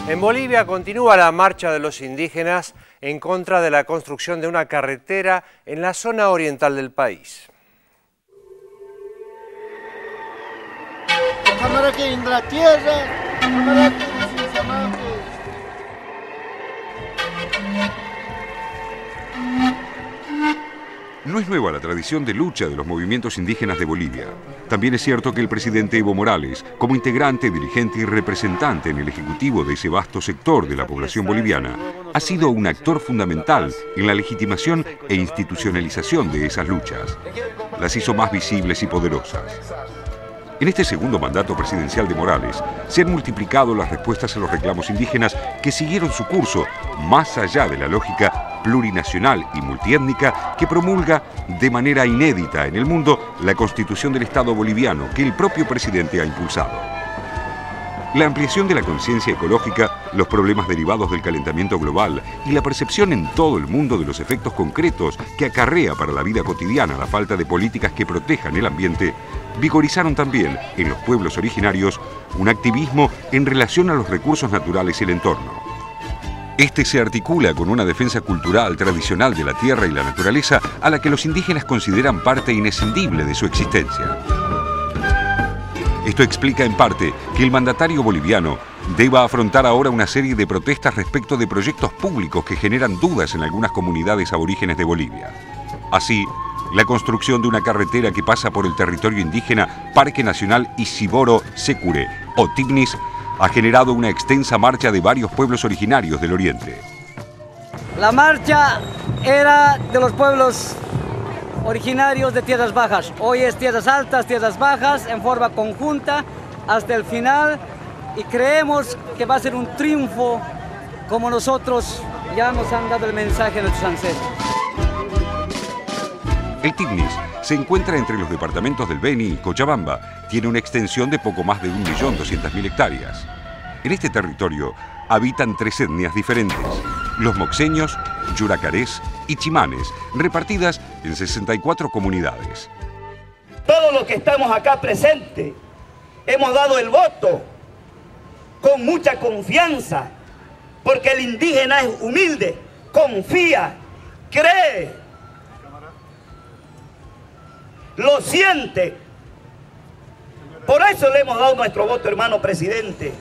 En Bolivia continúa la marcha de los indígenas en contra de la construcción de una carretera en la zona oriental del país. No es nueva la tradición de lucha de los movimientos indígenas de Bolivia. También es cierto que el presidente Evo Morales, como integrante, dirigente y representante en el ejecutivo de ese vasto sector de la población boliviana, ha sido un actor fundamental en la legitimación e institucionalización de esas luchas. Las hizo más visibles y poderosas. En este segundo mandato presidencial de Morales, se han multiplicado las respuestas a los reclamos indígenas que siguieron su curso más allá de la lógica plurinacional y multiétnica que promulga de manera inédita en el mundo la Constitución del Estado boliviano que el propio presidente ha impulsado. La ampliación de la conciencia ecológica, los problemas derivados del calentamiento global y la percepción en todo el mundo de los efectos concretos que acarrea para la vida cotidiana la falta de políticas que protejan el ambiente, vigorizaron también en los pueblos originarios un activismo en relación a los recursos naturales y el entorno. Este se articula con una defensa cultural tradicional de la tierra y la naturaleza a la que los indígenas consideran parte inescindible de su existencia. Esto explica en parte que el mandatario boliviano deba afrontar ahora una serie de protestas respecto de proyectos públicos que generan dudas en algunas comunidades aborígenes de Bolivia. Así, la construcción de una carretera que pasa por el territorio indígena Parque Nacional Isiboro-Sécure o Tignis ha generado una extensa marcha de varios pueblos originarios del oriente. La marcha era de los pueblos originarios de Tierras Bajas. Hoy es Tierras Altas, Tierras Bajas, en forma conjunta hasta el final, y creemos que va a ser un triunfo como nosotros ya nos han dado el mensaje a nuestros ancestros. El Tignis se encuentra entre los departamentos del Beni y Cochabamba. Tiene una extensión de poco más de 1.200.000 hectáreas. En este territorio habitan 3 etnias diferentes: los moxeños, yuracarés y chimanes, repartidas en 64 comunidades. Todos los que estamos acá presentes hemos dado el voto con mucha confianza, porque el indígena es humilde, confía, cree, lo siente. Por eso le hemos dado nuestro voto, hermano presidente.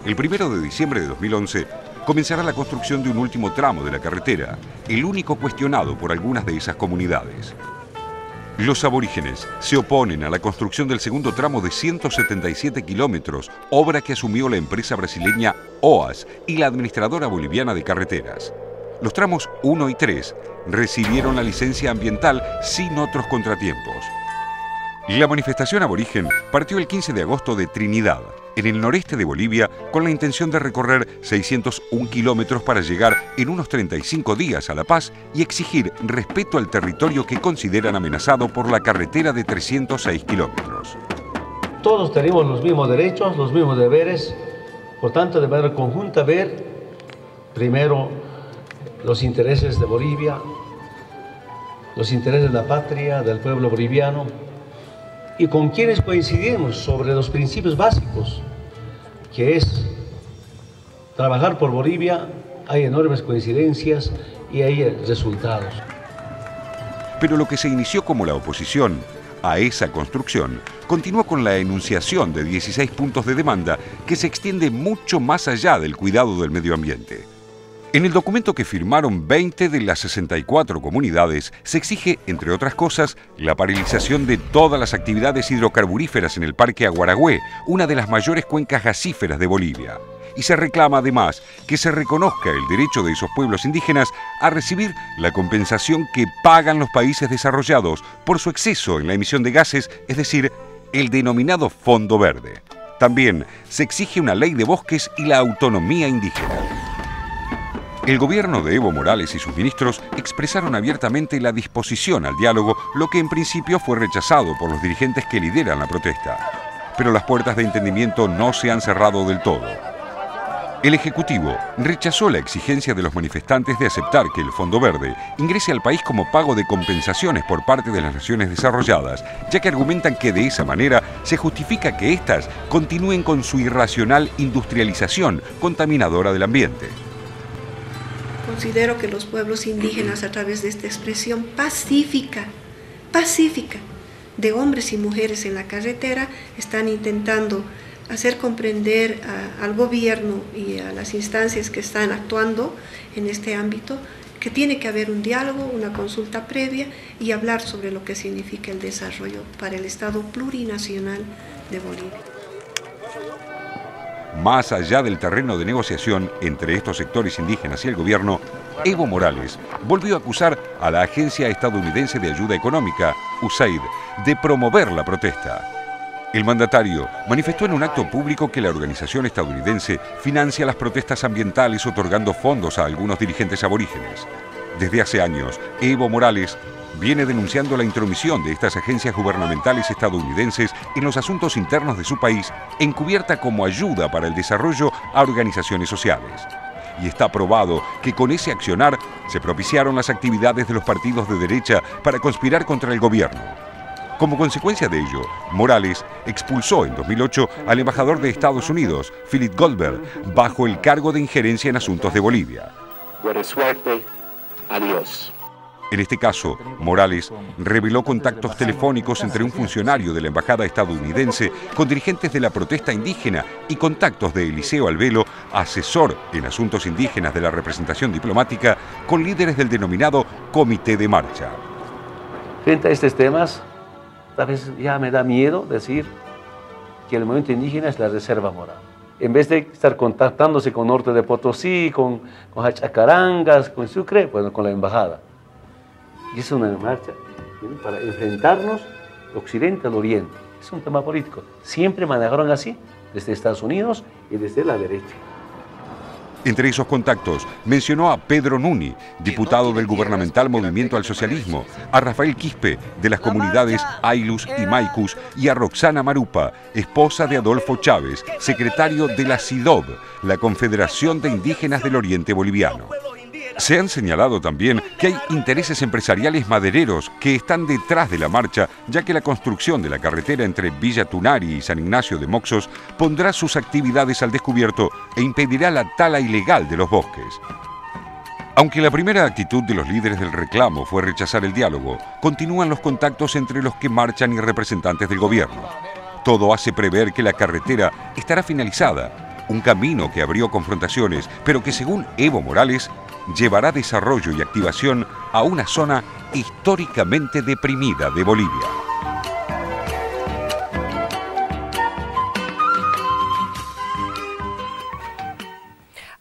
El 1 de diciembre de 2011 comenzará la construcción de un último tramo de la carretera, el único cuestionado por algunas de esas comunidades. Los aborígenes se oponen a la construcción del segundo tramo de 177 kilómetros, obra que asumió la empresa brasileña OAS y la administradora boliviana de carreteras. Los tramos 1 y 3 recibieron la licencia ambiental sin otros contratiempos. La manifestación aborigen partió el 15 de agosto de Trinidad, en el noreste de Bolivia, con la intención de recorrer 601 kilómetros para llegar en unos 35 días a La Paz y exigir respeto al territorio que consideran amenazado por la carretera de 306 kilómetros. Todos tenemos los mismos derechos, los mismos deberes, por tanto, de manera conjunta ver primero los intereses de Bolivia, los intereses de la patria, del pueblo boliviano, y con quienes coincidimos sobre los principios básicos, que es trabajar por Bolivia. Hay enormes coincidencias y hay resultados. Pero lo que se inició como la oposición a esa construcción continúa con la enunciación de 16 puntos de demanda que se extiende mucho más allá del cuidado del medio ambiente. En el documento que firmaron 20 de las 64 comunidades se exige, entre otras cosas, la paralización de todas las actividades hidrocarburíferas en el Parque Aguaragüe, una de las mayores cuencas gasíferas de Bolivia. Y se reclama además que se reconozca el derecho de esos pueblos indígenas a recibir la compensación que pagan los países desarrollados por su exceso en la emisión de gases, es decir, el denominado Fondo Verde. También se exige una ley de bosques y la autonomía indígena. El gobierno de Evo Morales y sus ministros expresaron abiertamente la disposición al diálogo, lo que en principio fue rechazado por los dirigentes que lideran la protesta. Pero las puertas de entendimiento no se han cerrado del todo. El Ejecutivo rechazó la exigencia de los manifestantes de aceptar que el Fondo Verde ingrese al país como pago de compensaciones por parte de las naciones desarrolladas, ya que argumentan que de esa manera se justifica que éstas continúen con su irracional industrialización contaminadora del ambiente. Considero que los pueblos indígenas, a través de esta expresión pacífica, de hombres y mujeres en la carretera, están intentando hacer comprender al gobierno y a las instancias que están actuando en este ámbito que tiene que haber un diálogo, una consulta previa y hablar sobre lo que significa el desarrollo para el Estado plurinacional de Bolivia. Más allá del terreno de negociación entre estos sectores indígenas y el gobierno, Evo Morales volvió a acusar a la Agencia Estadounidense de Ayuda Económica, USAID, de promover la protesta. El mandatario manifestó en un acto público que la organización estadounidense financia las protestas ambientales otorgando fondos a algunos dirigentes aborígenes. Desde hace años, Evo Morales viene denunciando la intromisión de estas agencias gubernamentales estadounidenses en los asuntos internos de su país, encubierta como ayuda para el desarrollo a organizaciones sociales. Y está probado que con ese accionar se propiciaron las actividades de los partidos de derecha para conspirar contra el gobierno. Como consecuencia de ello, Morales expulsó en 2008 al embajador de Estados Unidos, Philip Goldberg, bajo el cargo de injerencia en asuntos de Bolivia. Buena suerte, adiós. En este caso, Morales reveló contactos telefónicos entre un funcionario de la embajada estadounidense con dirigentes de la protesta indígena y contactos de Eliseo Albelo, asesor en asuntos indígenas de la representación diplomática, con líderes del denominado Comité de Marcha. Frente a estos temas, a veces ya me da miedo decir que el movimiento indígena es la reserva moral. En vez de estar contactándose con Norte de Potosí, con Hachacarangas, con Sucre, bueno, con la embajada. Y es una marcha para enfrentarnos de Occidente al Oriente. Es un tema político. Siempre manejaron así, desde Estados Unidos y desde la derecha. Entre esos contactos, mencionó a Pedro Nuni, diputado del gubernamental Movimiento al Socialismo, a Rafael Quispe, de las comunidades Aylus y Maicus, y a Roxana Marupa, esposa de Adolfo Chávez, secretario de la CIDOB, la Confederación de Indígenas del Oriente Boliviano. Se han señalado también que hay intereses empresariales madereros que están detrás de la marcha, ya que la construcción de la carretera entre Villa Tunari y San Ignacio de Moxos pondrá sus actividades al descubierto e impedirá la tala ilegal de los bosques. Aunque la primera actitud de los líderes del reclamo fue rechazar el diálogo, continúan los contactos entre los que marchan y representantes del gobierno. Todo hace prever que la carretera estará finalizada, un camino que abrió confrontaciones, pero que según Evo Morales, llevará desarrollo y activación a una zona históricamente deprimida de Bolivia.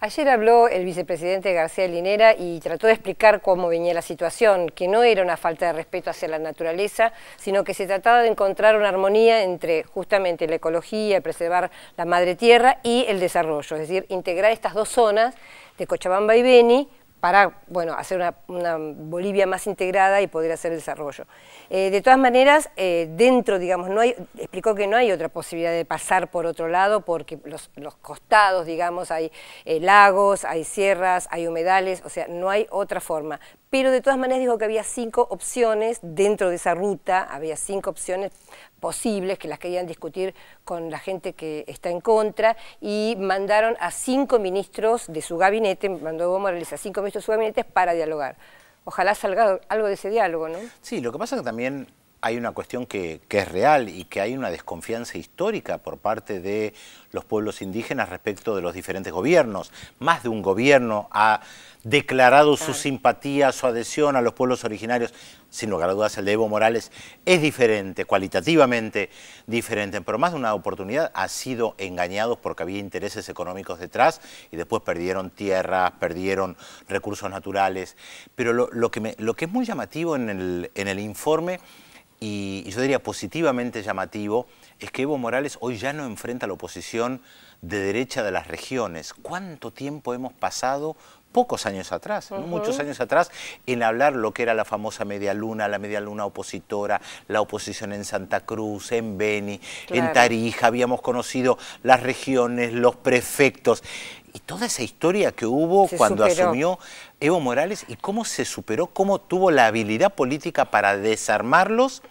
Ayer habló el vicepresidente García Linera y trató de explicar cómo venía la situación, que no era una falta de respeto hacia la naturaleza, sino que se trataba de encontrar una armonía entre justamente la ecología, preservar la madre tierra y el desarrollo, es decir, integrar estas dos zonas de Cochabamba y Beni para, bueno, hacer una Bolivia más integrada y poder hacer desarrollo. De todas maneras, dentro, digamos, explicó que no hay otra posibilidad de pasar por otro lado porque los costados, digamos, hay lagos, hay sierras, hay humedales, o sea, no hay otra forma. Pero de todas maneras dijo que había 5 opciones dentro de esa ruta, había 5 opciones posibles que las querían discutir con la gente que está en contra y mandaron a 5 ministros de su gabinete, mandó Evo Morales a 5 ministros de su gabinete para dialogar. Ojalá salga algo de ese diálogo, ¿no? Sí, lo que pasa es que también hay una cuestión que es real y que hay una desconfianza histórica por parte de los pueblos indígenas respecto de los diferentes gobiernos. Más de un gobierno ha declarado su simpatía, su adhesión a los pueblos originarios. Sin lugar a dudas, el de Evo Morales es diferente, cualitativamente diferente, pero más de una oportunidad ha sido engañados porque había intereses económicos detrás y después perdieron tierras, perdieron recursos naturales. Pero lo que es muy llamativo en el informe, y yo diría positivamente llamativo, es que Evo Morales hoy ya no enfrenta a la oposición de derecha de las regiones. ¿Cuánto tiempo hemos pasado? Pocos años atrás, no muchos años atrás, en hablar lo que era la famosa media luna, la media luna opositora, la oposición en Santa Cruz, en Beni, en Tarija, habíamos conocido las regiones, los prefectos, Y toda esa historia que hubo cuando asumió Evo Morales y cómo se superó, cómo tuvo la habilidad política para desarmarlos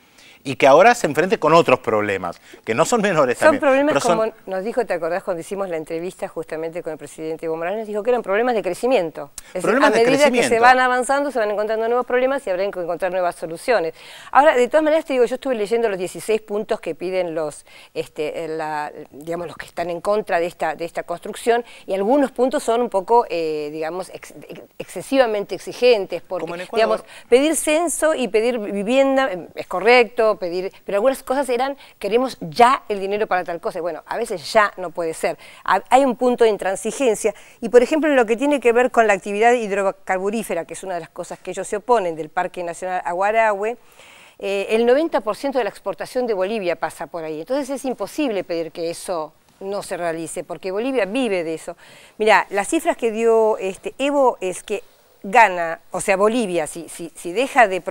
y que ahora se enfrente con otros problemas, que no son menores también. Son problemas como nos dijo, ¿te acordás cuando hicimos la entrevista justamente con el presidente Evo Morales? Nos dijo que eran problemas de crecimiento. Es decir, a medida que se van avanzando, se van encontrando nuevos problemas y habrá que encontrar nuevas soluciones. Ahora, de todas maneras, te digo, yo estuve leyendo los 16 puntos que piden los, digamos, los que están en contra de esta construcción, y algunos puntos son un poco, digamos, excesivamente exigentes, porque, digamos, pedir censo y pedir vivienda es correcto, pero algunas cosas eran, queremos ya el dinero para tal cosa. Bueno, a veces ya no puede ser. Hay un punto de intransigencia y, por ejemplo, en lo que tiene que ver con la actividad hidrocarburífera, que es una de las cosas que ellos se oponen del Parque Nacional Aguarahue, el 90% de la exportación de Bolivia pasa por ahí. Entonces es imposible pedir que eso no se realice, porque Bolivia vive de eso. Mirá, las cifras que dio Evo es que gana, o sea, Bolivia, si deja de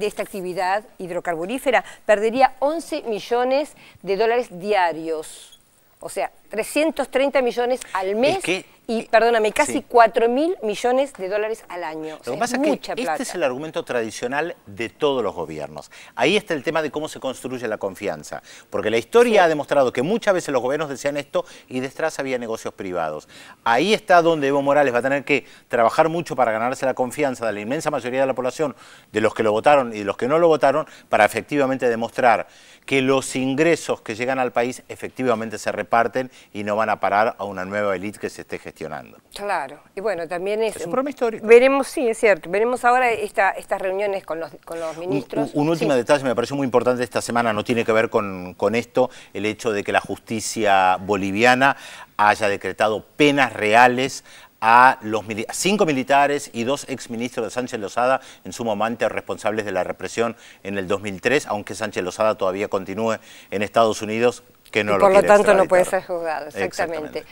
esta actividad hidrocarburífera, perdería 11 millones de dólares diarios. O sea, 330 millones al mes y, perdóname, casi 4.000 millones de dólares al año. Lo que pasa es que este es el argumento tradicional de todos los gobiernos. Ahí está el tema de cómo se construye la confianza. Porque la historia ha demostrado que muchas veces los gobiernos decían esto y detrás había negocios privados. Ahí está donde Evo Morales va a tener que trabajar mucho para ganarse la confianza de la inmensa mayoría de la población, de los que lo votaron y de los que no lo votaron, para efectivamente demostrar que los ingresos que llegan al país efectivamente se reparten y no van a parar a una nueva élite que se esté gestionando. Claro, y bueno, también es un problema histórico. Veremos, sí, es cierto, veremos ahora estas reuniones con los ministros. Un último detalle me pareció muy importante esta semana, no tiene que ver con esto, el hecho de que la justicia boliviana haya decretado penas reales a los 5 militares y 2 exministros de Sánchez Lozada, en su momento responsables de la represión en el 2003, aunque Sánchez Lozada todavía continúe en Estados Unidos, que no lo quiere extraditar. Por lo tanto no puede ser juzgado, exactamente.